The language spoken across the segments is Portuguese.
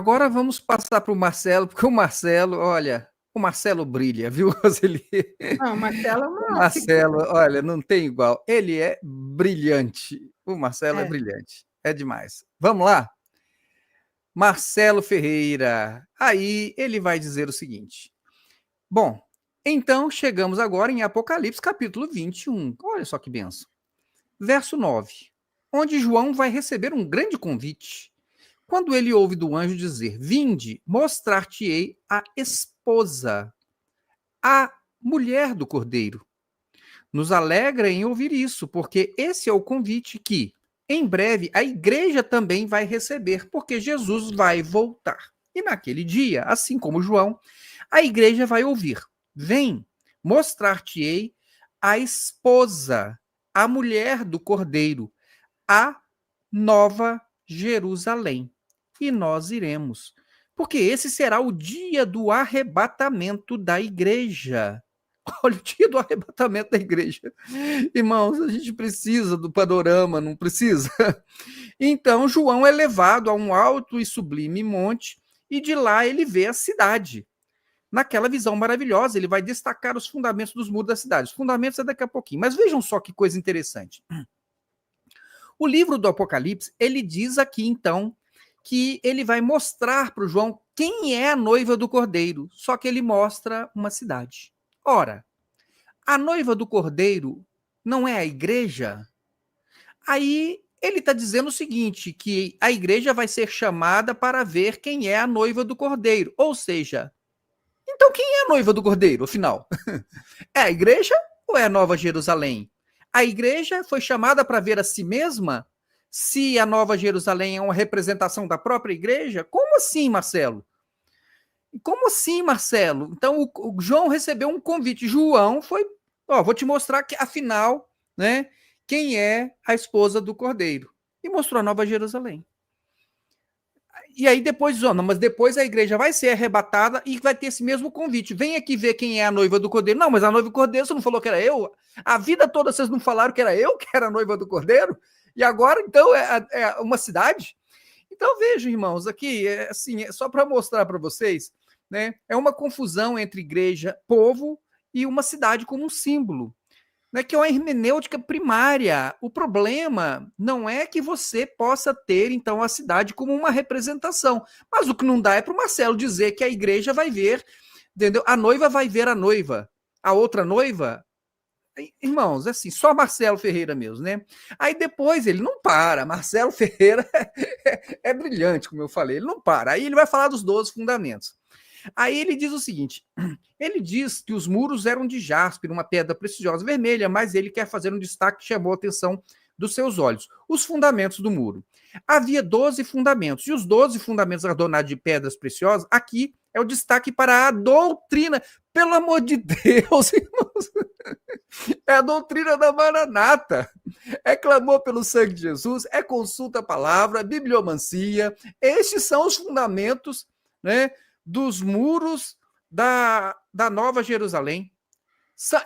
Agora vamos passar para o Marcelo, porque o Marcelo, olha, o Marcelo brilha, viu, Roseli? Não, Marcelo é O uma Marcelo, figura. olha, não tem igual. Ele é brilhante. O Marcelo é É. brilhante. É demais. Vamos lá? Marcelo Ferreira. Aí ele vai dizer o seguinte. Bom, então chegamos agora em Apocalipse, capítulo 21. Olha só que benção. Verso 9. Onde João vai receber um grande convite. Quando ele ouve do anjo dizer: Vinde, mostrar-te-ei a esposa, a mulher do cordeiro. Nos alegra em ouvir isso, porque esse é o convite que, em breve, a igreja também vai receber, porque Jesus vai voltar. E naquele dia, assim como João, a igreja vai ouvir: Vem, mostrar-te-ei a esposa, a mulher do cordeiro, a nova Jerusalém. E nós iremos, porque esse será o dia do arrebatamento da igreja. Olha, o dia do arrebatamento da igreja. Irmãos, a gente precisa do panorama, não precisa? Então, João é levado a um alto e sublime monte, e de lá ele vê a cidade. Naquela visão maravilhosa, ele vai destacar os fundamentos dos muros da cidade. Os fundamentos é daqui a pouquinho. Mas vejam só que coisa interessante. O livro do Apocalipse, ele diz aqui, então, que ele vai mostrar para o João quem é a noiva do cordeiro, só que ele mostra uma cidade. Ora, a noiva do cordeiro não é a igreja? Aí ele está dizendo o seguinte, que a igreja vai ser chamada para ver quem é a noiva do cordeiro. Ou seja, então quem é a noiva do cordeiro, afinal? É a igreja ou é a Nova Jerusalém? A igreja foi chamada para ver a si mesma? Se a Nova Jerusalém é uma representação da própria igreja? Como assim, Marcelo? Como assim, Marcelo? Então o João recebeu um convite. João foi, ó, vou te mostrar que afinal, né, quem é a esposa do Cordeiro. E mostrou a Nova Jerusalém. E aí depois, ó, não, mas depois a igreja vai ser arrebatada e vai ter esse mesmo convite. Vem aqui ver quem é a noiva do Cordeiro. Não, mas a noiva do Cordeiro, você não falou que era eu? A vida toda vocês não falaram que era eu que era a noiva do Cordeiro? E agora, então, é uma cidade? Então, vejam, irmãos, aqui, assim, é só para mostrar para vocês, né? É uma confusão entre igreja, povo e uma cidade como um símbolo, né, que é uma hermenêutica primária. O problema não é que você possa ter, então, a cidade como uma representação, mas o que não dá é para o Marcelo dizer que a igreja vai ver, entendeu? A noiva vai ver a noiva, a outra noiva. Irmãos, assim, só Marcelo Ferreira mesmo, né? Aí depois ele não para. Marcelo Ferreira é brilhante, como eu falei, ele não para. Aí ele vai falar dos 12 fundamentos. Aí ele diz o seguinte: ele diz que os muros eram de jaspe, uma pedra preciosa vermelha, mas ele quer fazer um destaque que chamou a atenção dos seus olhos: os fundamentos do muro. Havia 12 fundamentos, e os 12 fundamentos adornados de pedras preciosas, aqui é o destaque para a doutrina. Pelo amor de Deus, irmãos, é a doutrina da Maranata. É clamor pelo sangue de Jesus, é consulta a palavra, bibliomancia. Estes são os fundamentos, né, dos muros da Nova Jerusalém.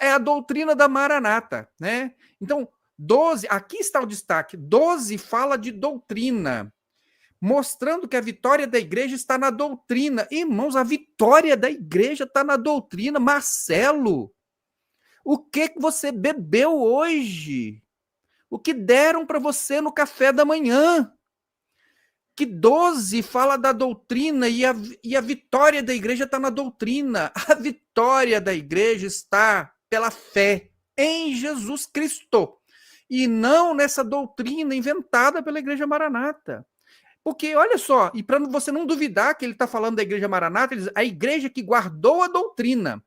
É a doutrina da Maranata, né? Então, 12, aqui está o destaque. 12 fala de doutrina, mostrando que a vitória da igreja está na doutrina. Irmãos, a vitória da igreja está na doutrina. Marcelo, o que você bebeu hoje? O que deram para você no café da manhã? Que 12 fala da doutrina e a vitória da igreja está na doutrina. A vitória da igreja está pela fé em Jesus Cristo e não nessa doutrina inventada pela igreja Maranata. Porque, olha só, e para você não duvidar que ele está falando da igreja Maranata, ele diz, a igreja que guardou a doutrina,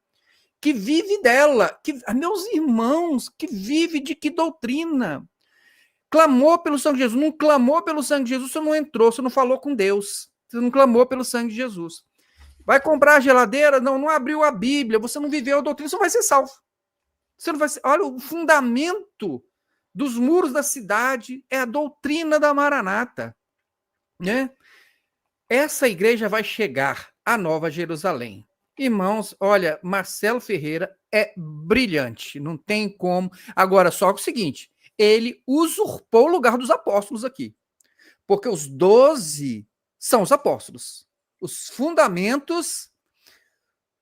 que vive dela, que, meus irmãos, que vive de que doutrina? Clamou pelo sangue de Jesus. Não clamou pelo sangue de Jesus, você não entrou, você não falou com Deus. Você não clamou pelo sangue de Jesus. Vai comprar a geladeira? Não abriu a Bíblia, você não viveu a doutrina, você não vai ser salvo. Você não vai ser... Olha, o fundamento dos muros da cidade é a doutrina da Maranata, né? Essa igreja vai chegar à Nova Jerusalém. Irmãos, olha, Marcelo Ferreira é brilhante, não tem como. Agora, só o seguinte, ele usurpou o lugar dos apóstolos aqui, porque os 12 são os apóstolos. os fundamentos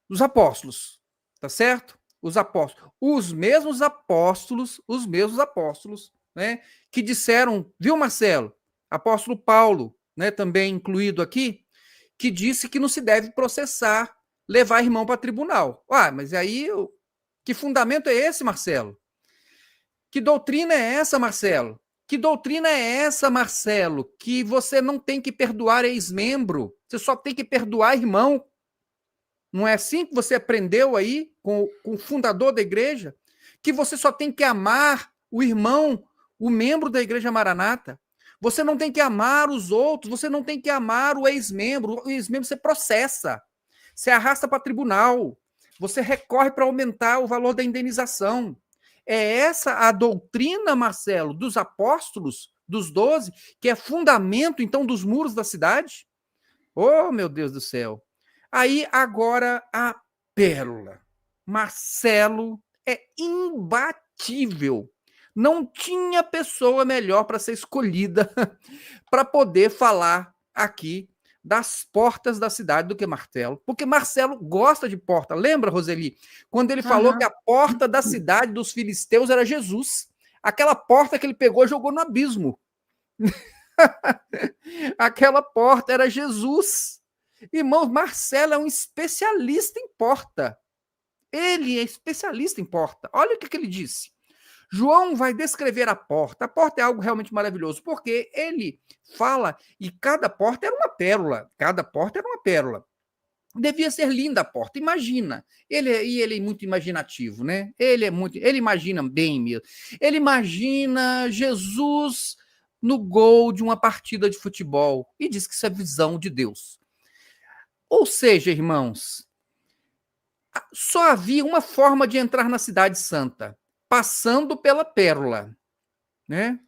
dos apóstolos, tá certo? Os apóstolos, os mesmos apóstolos, né, que disseram, viu, Marcelo? Apóstolo Paulo, né, também incluído aqui, que disse que não se deve processar, levar irmão para tribunal. Mas aí, que fundamento é esse, Marcelo? Que doutrina é essa, Marcelo? Que doutrina é essa, Marcelo? Que você não tem que perdoar ex-membro, você só tem que perdoar irmão. Não é assim que você aprendeu aí com o fundador da igreja? Que você só tem que amar o irmão, o membro da igreja Maranata. Você não tem que amar os outros, você não tem que amar o ex-membro. O ex-membro você processa, você arrasta para tribunal, você recorre para aumentar o valor da indenização. É essa a doutrina, Marcelo, dos apóstolos, dos 12, que é fundamento, então, dos muros da cidade? Oh, meu Deus do céu! Aí, agora, a pérola. Marcelo é imbatível. Não tinha pessoa melhor para ser escolhida para poder falar aqui das portas da cidade do que Marcelo, porque Marcelo gosta de porta. Lembra, Roseli, quando ele falou que a porta da cidade dos filisteus era Jesus? Aquela porta que ele pegou e jogou no abismo. Aquela porta era Jesus. Irmão, Marcelo é um especialista em porta. Ele é especialista em porta. Olha o que ele disse. João vai descrever a porta. A porta é algo realmente maravilhoso, porque ele fala, e cada porta era uma pérola. Cada porta era uma pérola. Devia ser linda a porta, imagina. Ele é muito imaginativo, né? Ele imagina bem mesmo. Ele imagina Jesus no gol de uma partida de futebol e diz que isso é visão de Deus. Ou seja, irmãos, só havia uma forma de entrar na Cidade Santa, passando pela pérola, né?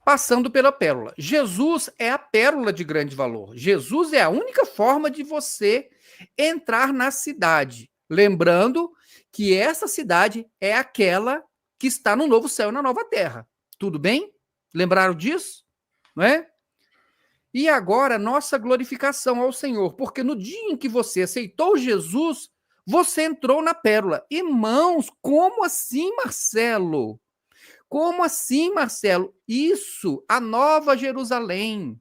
Passando pela pérola. Jesus é a pérola de grande valor. Jesus é a única forma de você entrar na cidade. Lembrando que essa cidade é aquela que está no novo céu e na nova terra. Tudo bem? Lembraram disso? Não é? E agora, nossa glorificação ao Senhor, porque no dia em que você aceitou Jesus, você entrou na pérola. Irmãos, como assim, Marcelo? Como assim, Marcelo? Isso, a nova Jerusalém,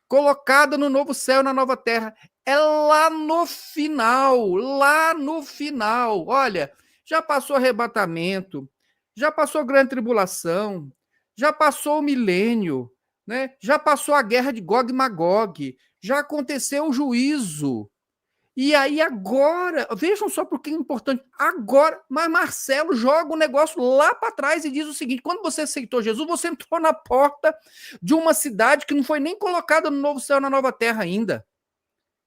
colocada no novo céu e na nova terra, é lá no final, lá no final. Olha, já passou arrebatamento, já passou grande tribulação, já passou o milênio, né? Já passou a guerra de Gog e Magog, já aconteceu o juízo. E aí agora, vejam só por que é importante, agora, mas Marcelo joga o negócio lá para trás e diz o seguinte, quando você aceitou Jesus, você entrou na porta de uma cidade que não foi nem colocada no novo céu, na nova terra ainda.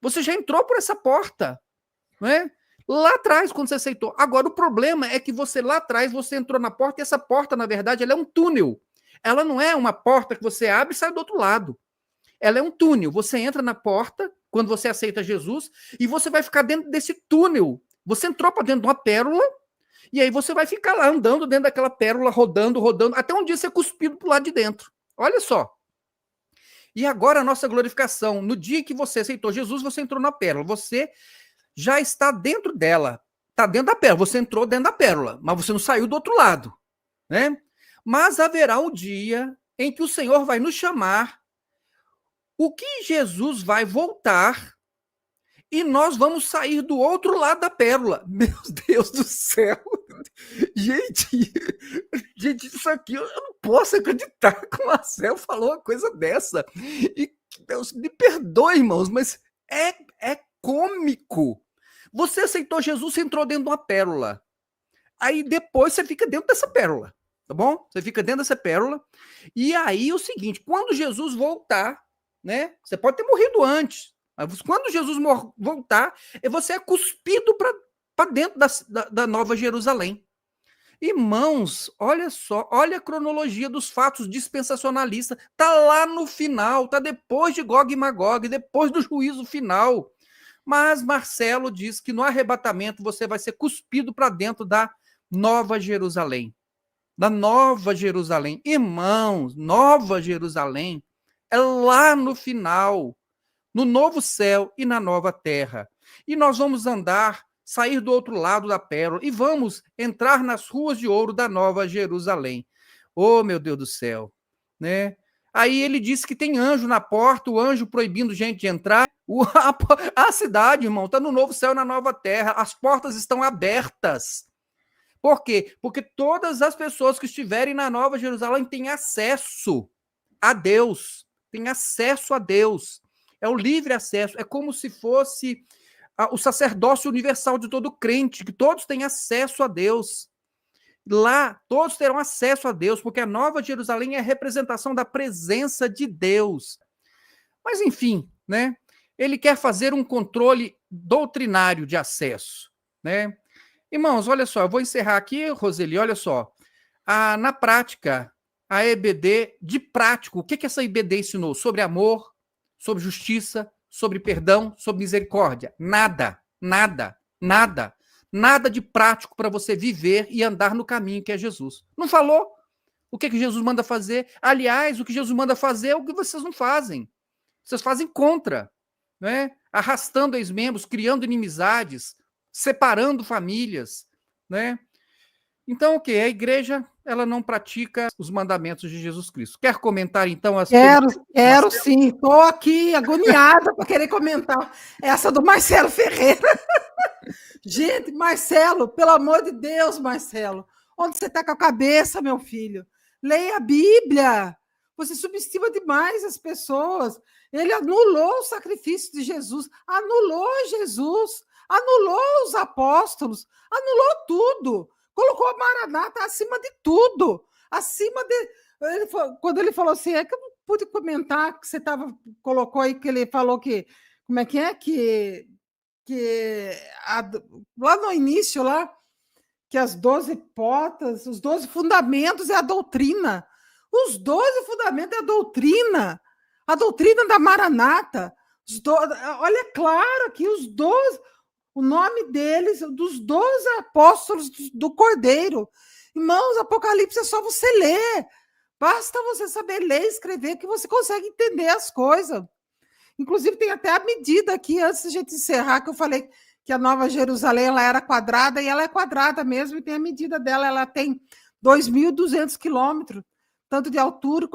Você já entrou por essa porta, não é? Lá atrás, quando você aceitou. Agora, o problema é que você lá atrás, você entrou na porta e essa porta, na verdade, ela é um túnel. Ela não é uma porta que você abre e sai do outro lado. Ela é um túnel. Você entra na porta, quando você aceita Jesus, e você vai ficar dentro desse túnel. Você entrou para dentro de uma pérola, e aí você vai ficar lá andando dentro daquela pérola, rodando, até um dia ser cuspido para o lado de dentro. Olha só. E agora a nossa glorificação. No dia que você aceitou Jesus, você entrou na pérola. Você já está dentro dela. Está dentro da pérola. Você entrou dentro da pérola, mas você não saiu do outro lado, né? Mas haverá um dia em que o Senhor vai nos chamar, o que Jesus vai voltar e nós vamos sair do outro lado da pérola. Meu Deus do céu! Gente, isso aqui eu não posso acreditar que o Marcelo falou uma coisa dessa. E Deus me perdoe, irmãos, mas é cômico. Você aceitou Jesus, você entrou dentro de uma pérola. Aí depois você fica dentro dessa pérola, tá bom? Você fica dentro dessa pérola. E aí o seguinte, quando Jesus voltar, né? Você pode ter morrido antes, mas quando Jesus voltar, você é cuspido para dentro da Nova Jerusalém. Irmãos, olha só, olha a cronologia dos fatos dispensacionalistas. Está lá no final, está depois de Gog e Magog, depois do juízo final. Mas Marcelo diz que no arrebatamento você vai ser cuspido para dentro da Nova Jerusalém. Da Nova Jerusalém. Irmãos, Nova Jerusalém é lá no final. no novo céu e na nova terra. E nós vamos andar, sair do outro lado da pérola e vamos entrar nas ruas de ouro da nova Jerusalém. Oh, meu Deus do céu, né? Aí ele disse que tem anjo na porta, o anjo proibindo gente de entrar. A cidade, irmão, está no novo céu e na nova terra. As portas estão abertas. Por quê? Porque todas as pessoas que estiverem na Nova Jerusalém têm acesso a Deus. Têm acesso a Deus. É o livre acesso. É como se fosse o sacerdócio universal de todo crente, que todos têm acesso a Deus. Lá, todos terão acesso a Deus, porque a Nova Jerusalém é a representação da presença de Deus. Mas, enfim, né? Ele quer fazer um controle doutrinário de acesso, né? Irmãos, olha só, eu vou encerrar aqui, Roseli, olha só. Na prática, a EBD, de prático, o que essa EBD ensinou? Sobre amor, sobre justiça, sobre perdão, sobre misericórdia. Nada, nada, nada. Nada de prático para você viver e andar no caminho que é Jesus. Não falou? O que Jesus manda fazer? Aliás, o que Jesus manda fazer é o que vocês não fazem. Vocês fazem contra, né? Arrastando ex-membros, criando inimizades, separando famílias, né? Então, o que? A igreja, ela não pratica os mandamentos de Jesus Cristo. Quer comentar, então, as... Quero sim. Estou aqui agoniada para querer comentar essa do Marcelo Ferreira. Gente, Marcelo, pelo amor de Deus, Marcelo, onde você está com a cabeça, meu filho? Leia a Bíblia. Você subestima demais as pessoas. Ele anulou o sacrifício de Jesus, anulou Jesus, anulou os apóstolos, anulou tudo. Colocou a Maranata acima de tudo. Acima de... Quando ele falou assim, é que eu não pude comentar, que você colocou aí, que ele falou que... Como é? Lá no início, lá, que as 12 portas, os 12 fundamentos é a doutrina. Os 12 fundamentos é a doutrina da Maranata. Olha, claro que os 12, o nome deles, dos 12 apóstolos do Cordeiro. Irmãos, Apocalipse é só você ler. Basta você saber ler e escrever que você consegue entender as coisas. Inclusive, tem até a medida aqui, antes de a gente encerrar, que eu falei que a Nova Jerusalém ela era quadrada, e ela é quadrada mesmo, e tem a medida dela, ela tem 2.200 quilômetros, tanto de altura,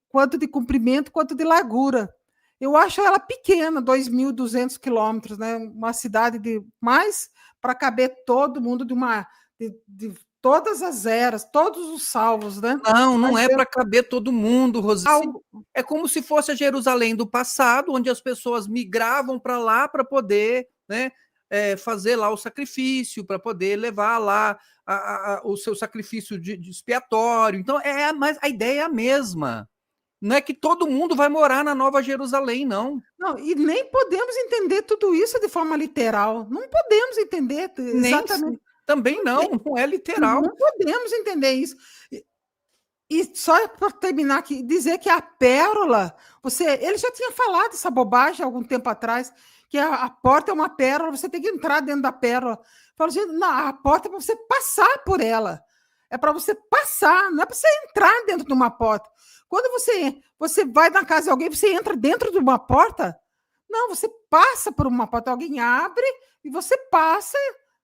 quanto de comprimento, quanto de largura. Eu acho ela pequena, 2.200 quilômetros, né? Uma cidade de mais para caber todo mundo de todas as eras, todos os salvos, né? Não é para caber todo mundo, Roseli. É como se fosse a Jerusalém do passado, onde as pessoas migravam para lá para poder, né, fazer lá o sacrifício, para poder levar lá o seu sacrifício de expiatório. Então, mas a ideia é a mesma. Não é que todo mundo vai morar na Nova Jerusalém, não. Não, e nem podemos entender tudo isso de forma literal. Não podemos entender exatamente. Também não é literal. Não podemos entender isso. E só para terminar aqui, dizer que a pérola, ele já tinha falado essa bobagem há algum tempo atrás, que a porta é uma pérola, você tem que entrar dentro da pérola. Falo, gente, não, a porta é para você passar por ela. É para você passar, não é para você entrar dentro de uma porta. Quando você vai na casa de alguém, você entra dentro de uma porta? Não, você passa por uma porta, alguém abre e você passa.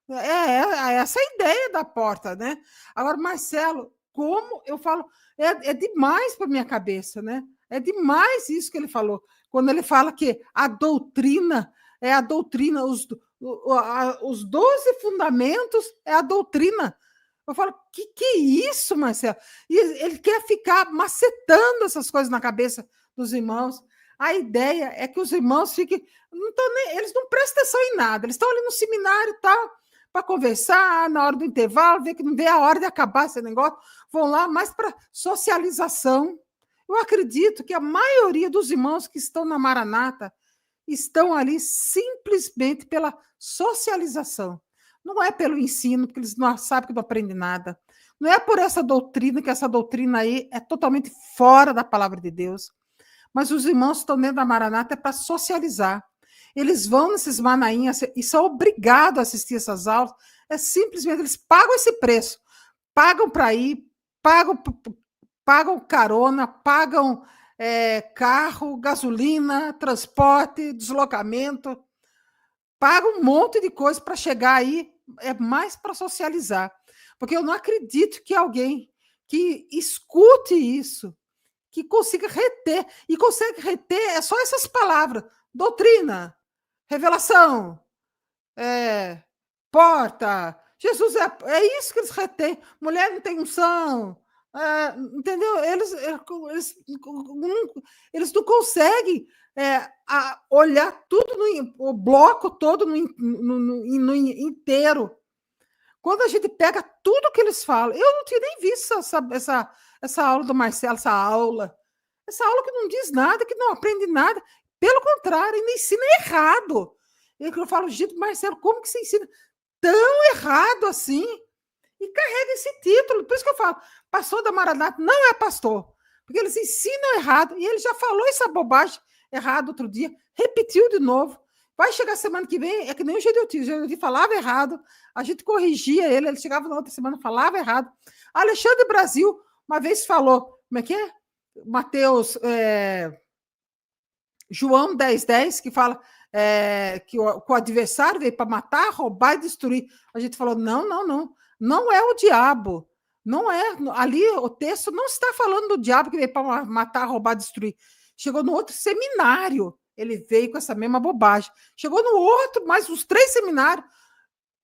É essa a ideia da porta, né? Agora, Marcelo, como eu falo, é demais para minha cabeça, né? É demais isso que ele falou. Quando ele fala que a doutrina é a doutrina, os 12 fundamentos é a doutrina. Eu falo, que é isso, Marcelo? E ele quer ficar macetando essas coisas na cabeça dos irmãos. A ideia é que os irmãos fiquem... eles não prestam atenção em nada. Eles estão ali no seminário e tal, para conversar, na hora do intervalo, não vê a hora de acabar esse negócio, vão lá mais para socialização. Eu acredito que a maioria dos irmãos que estão na Maranata estão ali simplesmente pela socialização. Não é pelo ensino, porque eles não sabem que não aprendem nada. Não é por essa doutrina, que essa doutrina aí é totalmente fora da palavra de Deus. Mas os irmãos estão dentro da Maranata é para socializar. Eles vão nesses manainhas e são obrigados a assistir essas aulas. É simplesmente, eles pagam esse preço. Pagam para ir, pagam carona, pagam carro, gasolina, transporte, deslocamento, paga um monte de coisa para chegar aí, é mais para socializar. Porque eu não acredito que alguém que escute isso, que consiga reter, e consegue reter é só essas palavras: doutrina, revelação, porta. Jesus é isso que eles retêm. Mulher não tem unção. Entendeu? Eles não conseguem olhar tudo, o bloco todo no inteiro. Quando a gente pega tudo que eles falam, eu não tinha nem visto essa aula do Marcelo, essa aula que não diz nada, que não aprende nada, pelo contrário, ainda ensina errado. Eu falo, gente, Marcelo, como que você ensina tão errado assim? E carrega esse título, por isso que eu falo, pastor da Maranata não é pastor, porque eles ensinam errado, e ele já falou essa bobagem errado outro dia, repetiu de novo. Vai chegar semana que vem, é que nem o Gedeuti falava errado, a gente corrigia ele chegava na outra semana, falava errado. Alexandre Brasil, uma vez falou, como é que é? Mateus, João 10:10, que fala que o adversário veio para matar, roubar e destruir. A gente falou, não é o diabo, não é, ali o texto não está falando do diabo que veio para matar, roubar, destruir. Chegou no outro seminário, ele veio com essa mesma bobagem. Chegou no outro, mais uns 3 seminários,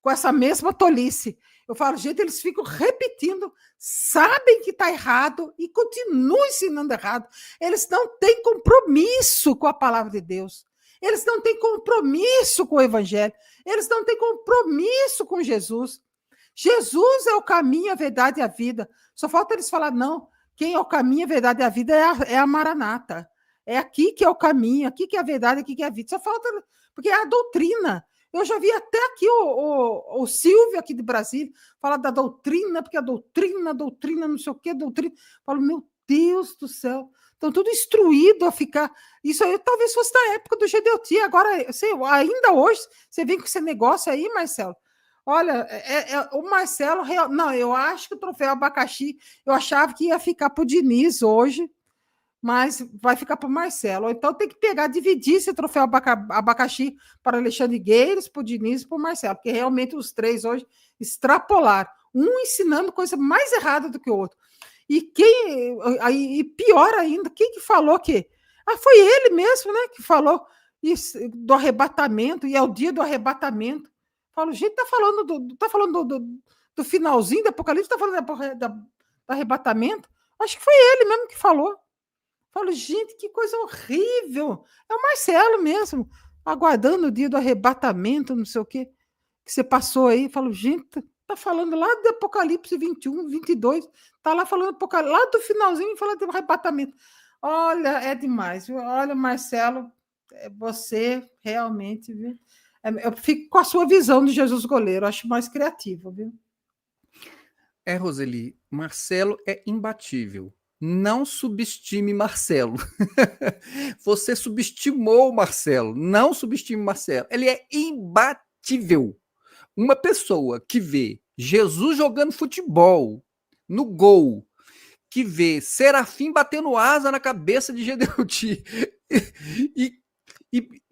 com essa mesma tolice. Eu falo, gente, eles ficam repetindo, sabem que está errado e continuam ensinando errado. Eles não têm compromisso com a palavra de Deus. Eles não têm compromisso com o Evangelho. Eles não têm compromisso com Jesus. Jesus é o caminho, a verdade e a vida. Só falta eles falar, não, quem é o caminho, a verdade e a vida é a Maranata. É aqui que é o caminho, aqui que é a verdade, aqui que é a vida. Só falta, porque é a doutrina. Eu já vi até aqui o Silvio, aqui de Brasília, falar da doutrina, porque a doutrina, não sei o quê, doutrina. Eu falo, meu Deus do céu, estão tudo instruído a ficar. Isso aí talvez fosse da época do Gedeuti. Agora, ainda hoje, você vem com esse negócio aí, Marcelo. Olha, o Marcelo. Não, eu acho que o troféu abacaxi, eu achava que ia ficar para o Diniz hoje, mas vai ficar para o Marcelo. Então tem que pegar, dividir esse troféu abacaxi para Alexandre Gueiros, para o Diniz e para o Marcelo, porque realmente os 3 hoje extrapolaram, um ensinando coisa mais errada do que o outro. E pior ainda, quem que falou que? Foi ele mesmo, né, que falou isso, do arrebatamento, e é o dia do arrebatamento. Falo, gente, tá falando do finalzinho do Apocalipse, tá falando do arrebatamento? Acho que foi ele mesmo que falou. Falo, gente, que coisa horrível. É o Marcelo mesmo, aguardando o dia do arrebatamento, não sei o quê, que você passou aí. Falo, gente, tá falando lá do Apocalipse 21, 22, tá lá falando lá do finalzinho, falando do arrebatamento. Olha, é demais. Olha, Marcelo, você realmente, viu? Eu fico com a sua visão de Jesus goleiro, acho mais criativo, viu? Roseli, Marcelo é imbatível. Não subestime Marcelo. Você subestimou Marcelo. Não subestime Marcelo. Ele é imbatível. Uma pessoa que vê Jesus jogando futebol no gol, que vê Serafim batendo asa na cabeça de Gedeuti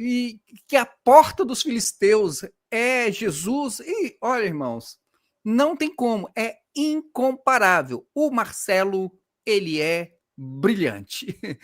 e que a porta dos filisteus é Jesus. E olha, irmãos, não tem como. É incomparável. O Marcelo, ele é brilhante.